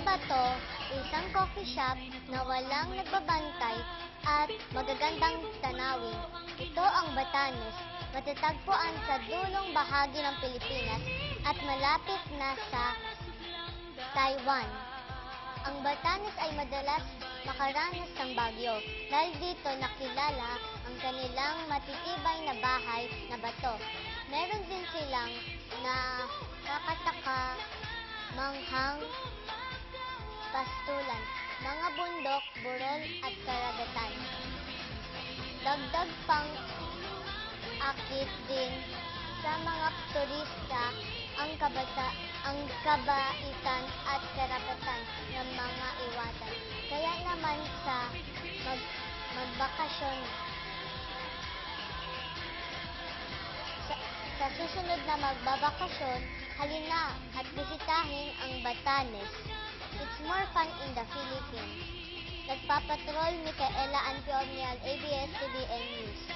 Bato, isang coffee shop na walang nagbabantay at magagandang tanawin. Ito ang Batanes, matatagpuan sa dulong bahagi ng Pilipinas at malapit na sa Taiwan. Ang Batanes ay madalas makaranas ng bagyo dahil dito nakilala ang kanilang matitibay na bahay na bato. Meron din silang nakakataka manghang pastulan, mga bundok, burol at karagatan. Dagdag pang akit din sa mga turista ang kabaitan at karapatan ng mga iwatan. Kaya naman sa magbakasyon, sa susunod na magbabakasyon, halina at bisitahin ang Batanes. It's more fun in the Philippines. Nagpapatrol Micaela Antiomnial, ABS-CBN News.